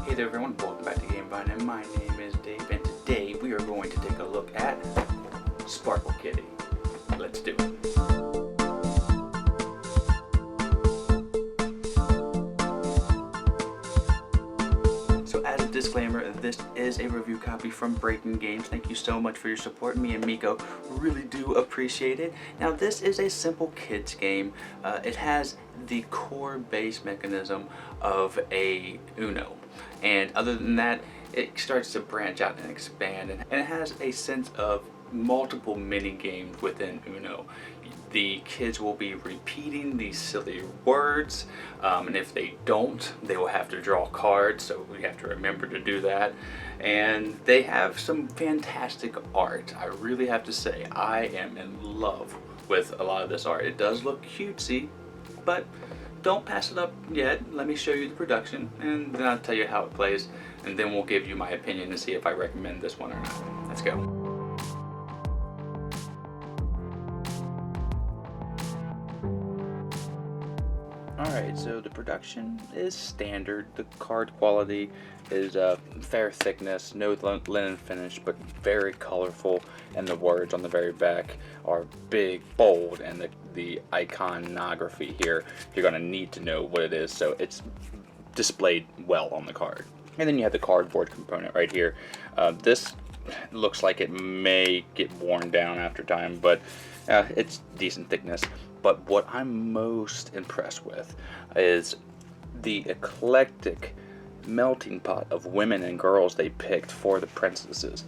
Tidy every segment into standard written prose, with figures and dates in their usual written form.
Hey there everyone, welcome back to GameVine, and my name is Dave, and today we are going to take a look at Sparkle Kitty. Let's do it. So as a disclaimer, this is a review copy from Breaking Games. Thank you so much for your support. Me and Miko really do appreciate it. Now this is a simple kids game. It has the core base mechanism of a Uno. And other than that, it starts to branch out and expand, and it has a sense of multiple mini games within Uno. The kids will be repeating these silly words, and if they don't, they will have to draw cards, so we have to remember to do that. And they have some fantastic art. I really have to say, I am in love with a lot of this art. It does look cutesy, but don't pass it up yet. Let me show you the production, and then I'll tell you how it plays, and then we'll give you my opinion and see if I recommend this one or not. Let's go. Alright, so the production is standard. The card quality is fair thickness, no linen finish, but very colorful, and the words on the very back are big, bold, and the iconography here, you're going to need to know what it is, so it's displayed well on the card. And then you have the cardboard component right here. This looks like it may get worn down after time, but it's decent thickness. But what I'm most impressed with is the eclectic melting pot of women and girls they picked for the princesses.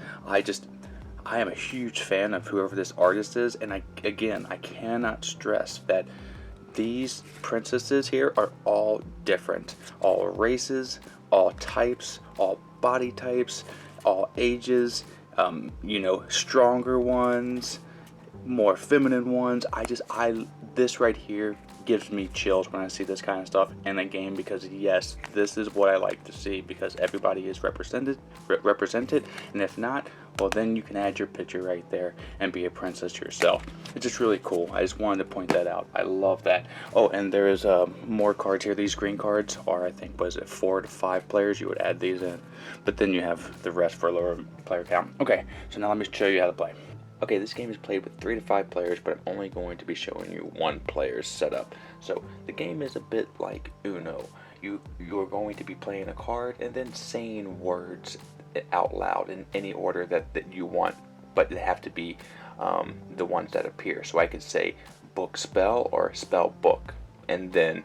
I am a huge fan of whoever this artist is, and I cannot stress that these princesses here are all different. All races, all types, all body types, all ages, stronger ones, more feminine ones. This right here gives me chills when I see this kind of stuff in a game, because yes, this is what I like to see, because everybody is represented, and if not, well, then you can add your picture right there and be a princess yourself. It's just really cool. I just wanted to point that out. I love that. Oh, and there is more cards here. These green cards are, I think, 4 to 5 players. You would add these in, but then you have the rest for a lower player count. Okay, so now let me show you how to play. Okay, this game is played with 3 to 5 players, but I'm only going to be showing you 1 player's setup. So the game is a bit like Uno. You're going to be playing a card and then saying words out loud in any order that you want, but they have to be the ones that appear. So I could say book spell or spell book, and then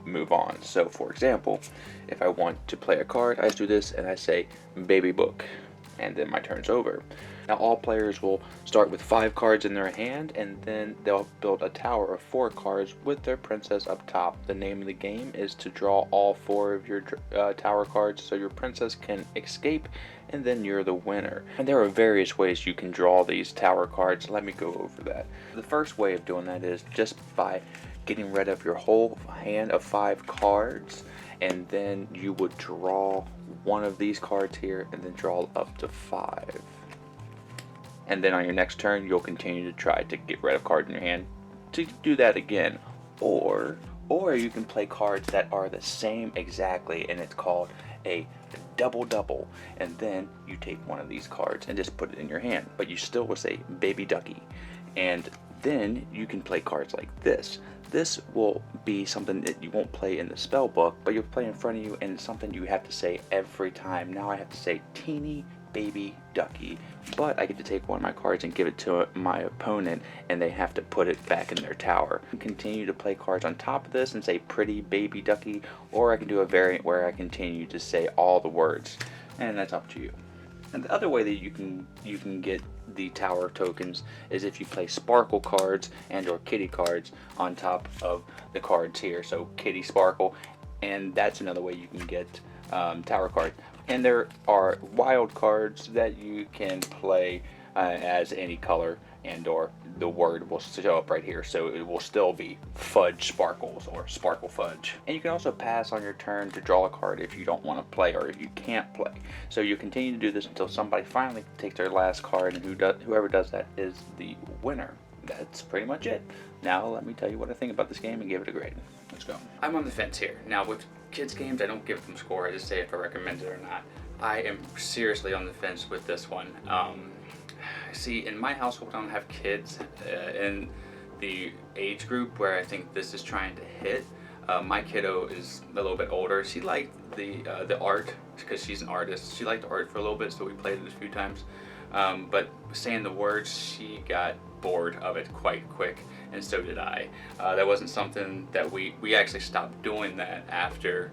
move on. So for example, if I want to play a card, I just do this and I say baby book, and then my turn's over. Now all players will start with 5 cards in their hand, and then they'll build a tower of 4 cards with their princess up top. The name of the game is to draw all 4 of your tower cards so your princess can escape, and then you're the winner. And there are various ways you can draw these tower cards. Let me go over that. The first way of doing that is just by getting rid of your whole hand of 5 cards, and then you would draw one of these cards here and then draw up to 5. And then on your next turn, you'll continue to try to get rid of cards in your hand to do that again. Or you can play cards that are the same exactly, and it's called a double, and then you take one of these cards and just put it in your hand, but you still will say baby ducky. And then you can play cards like this. This will be something that you won't play in the spell book, but you'll play in front of you, and it's something you have to say every time. Now I have to say teeny baby ducky, but I get to take one of my cards and give it to my opponent, and they have to put it back in their tower. I can continue to play cards on top of this and say pretty baby ducky, or I can do a variant where I continue to say all the words, and that's up to you. And the other way that you can get the tower tokens is if you play sparkle cards and or kitty cards on top of the cards here. So kitty sparkle, and that's another way you can get tower cards. And there are wild cards that you can play as any color, and or the word will show up right here, so it will still be fudge sparkles or sparkle fudge. And you can also pass on your turn to draw a card if you don't want to play, or if you can't play. So you continue to do this until somebody finally takes their last card, and whoever does that is the winner. That's pretty much it. Now let me tell you what I think about this game and give it a grade. Let's go. I'm on the fence here. Now with kids games, I don't give them score. I just say if I recommend it or not. I am seriously on the fence with this one. See, in my household, I don't have kids in the age group where I think this is trying to hit. My kiddo is a little bit older. She liked the art because she's an artist. She liked the art for a little bit, so we played it a few times. But saying the words, she got bored of it quite quick, and so did I. That wasn't something that we actually stopped doing that after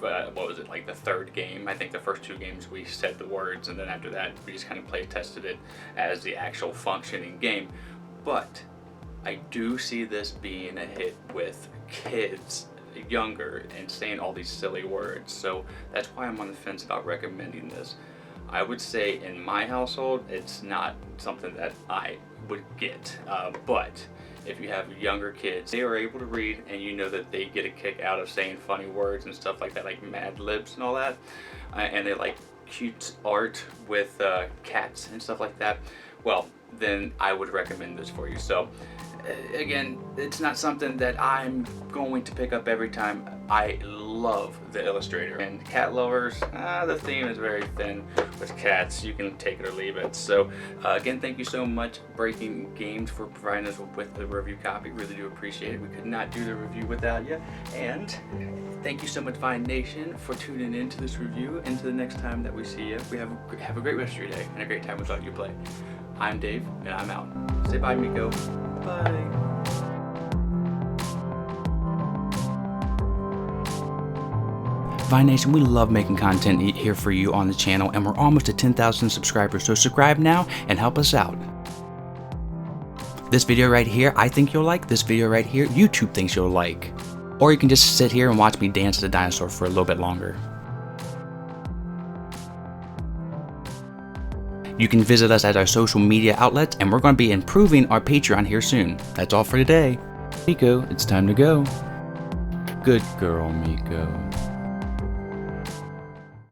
what was it, like the third game. I think the first 2 games we said the words, and then after that we just kind of play tested it as the actual functioning game. But I do see this being a hit with kids younger and saying all these silly words, so that's why I'm on the fence about recommending this. I would say in my household it's not something that I would get, but if you have younger kids, they are able to read, and you know that they get a kick out of saying funny words and stuff like that, like Mad Libs and all that, and they like cute art with cats and stuff like that, well, then I would recommend this for you. So again, it's not something that I'm going to pick up every time. I love the illustrator, and cat lovers, the theme is very thin with cats. You can take it or leave it. So again, thank you so much, Breaking Games, for providing us with the review copy. Really do appreciate it. We could not do the review without you. And thank you so much, Vine Nation, for tuning in to this review. Until the next time that we see you, we have a great rest of your day and a great time with You Play. I'm Dave, and I'm out. Say bye, Miko. Bye. Vine Nation, we love making content here for you on the channel, and we're almost at 10,000 subscribers, so subscribe now and help us out. This video right here, I think you'll like. This video right here, YouTube thinks you'll like. Or you can just sit here and watch me dance as a dinosaur for a little bit longer. You can visit us at our social media outlets, and we're going to be improving our Patreon here soon. That's all for today. Miko, it's time to go. Good girl, Miko.